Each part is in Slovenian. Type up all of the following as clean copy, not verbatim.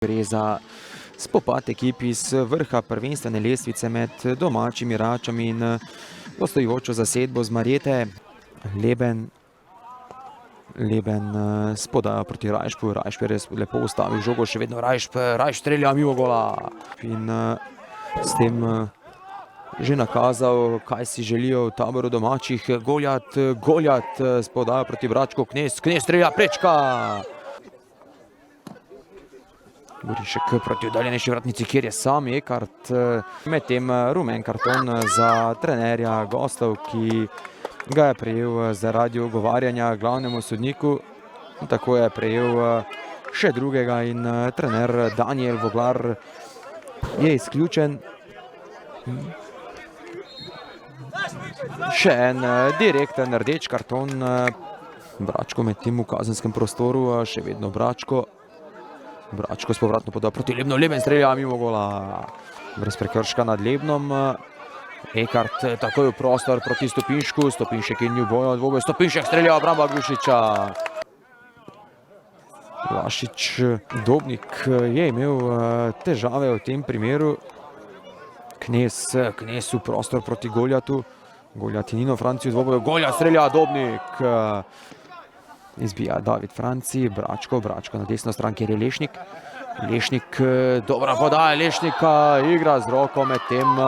Gre za spopad ekip iz vrha prvenstvene lestvice med domačimi Račami in gostujočo zasedbo z Marjete. Leben spodaja proti Rajšku. Rajšp je res lepo ustavil žogo, še vedno Rajšp strelja mimo gola. In s tem že nakazal, kaj si želijo v taboru domačih. Goljat spodaja proti Bračku. Knez strelja, prečka. Gorišek proti oddaljenejši vratnici, kjer je sam Ekart. Medtem rumen karton za trenerja gostov, ki ga je prejel zaradi ugovarjanja glavnemu sodniku. Tako je prejel še drugega in trener Daniel Voglar je izključen. Še en direkten rdeč karton. Bračko medtem v kazenskem prostoru, še vedno Bračko. Bračko s povratno podajo proti Lebnu. Leben strelja mimo gola. Brez prekrška nad Lebnom. Ekart takoj v prostor proti Stopinšku. Stopinšek in Njubojo dvoboj. Stopinšek strelja, obramba Glušiča. Vlašič Dobnik je imel težave v tem primeru. Knez v prostor proti Goljatu. Goljat in Nino Franci v dvoboju. Goljat strelja, Dobnik. Izbija David Franci, Bračko na desno stran, kjer je Lešnik. Lešnik, dobra podaja Lešnika, igra z roko, medtem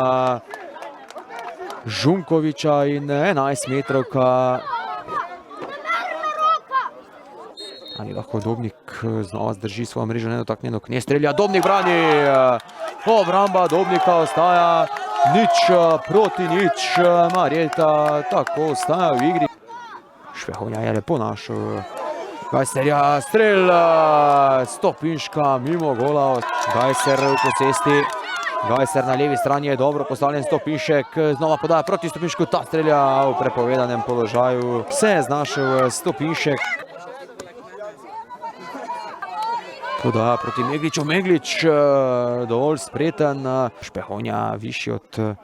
Žunkoviča in 11-metrovka. Ali lahko Dobnik znova zdrži svojo mrežo nedotaknjeno? Knez strelja, Dobnik brani. Obramba Dobnika ostaja 0-0. Marjeta tako ostaja v igri. Špehonja je lepo našel. Gajserja strel, Stopinška mimo gola. Gajser v posesti. Gajser na levi strani je dobro postavljen. Stopinšek znova podaja proti Stopinšku. Ta strelja v prepovedanem položaju. Se je znašel Stopinšek. Podaja proti Megliču. Meglič dovolj spreten. Špehonja višji od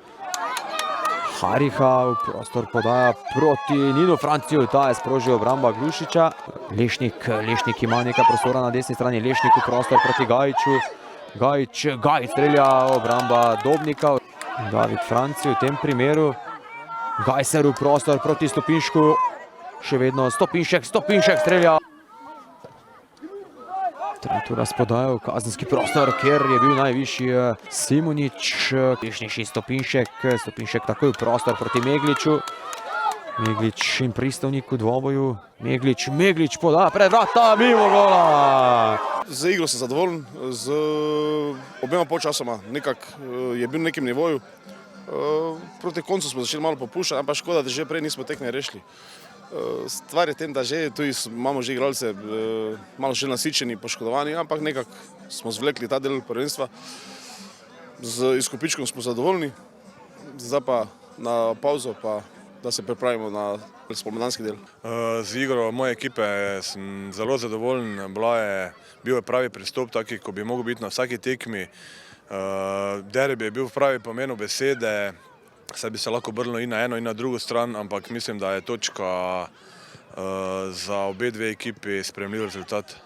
Hariha, v prostor podaja proti Ninu Franciju, ta je sprožil obramba Glušiča. Lešnik ima nekaj prostora na desni strani, Lešnik v prostor proti Gajiču. Gajič strelja, obramba Dobnika. David Franci v tem primeru. Gajser v prostor proti Stopinšku. Še vedno Stopinšek strelja. Trentura spodajal v kazenski prostor, kjer je bil najvišji Simonič. Tešnejši Stopinšek takoj v prostor proti Megliču. Meglič in Pristovnik v dvoboju. Meglič podaja pred vrata, mimo gola. Z igro sem zadovoljen, z obema polčasoma nekako je bil na nekem nivoju. Proti koncu smo začeli malo popuščati, ampak škoda, da že prej nismo tekme rešili. Stvar je tem, da že tu imamo že igralce malo še nasičeni, poškodovani, ampak nekako smo zvlekli ta del prvenstva. Z izkupičkom smo zadovoljni, zdaj pa na pauzo, pa da se pripravimo na spomladanski del. Z igro moje ekipe sem zelo zadovoljen, bil je pravi pristop, taki, ko bi mogel biti na vsaki tekmi. Derbi je bil v pravi pomenu besede. Saj bi se lahko obrnilo in na eno in na drugo stran, ampak mislim, da je točka za obe dve ekipi sprejemljiv rezultat.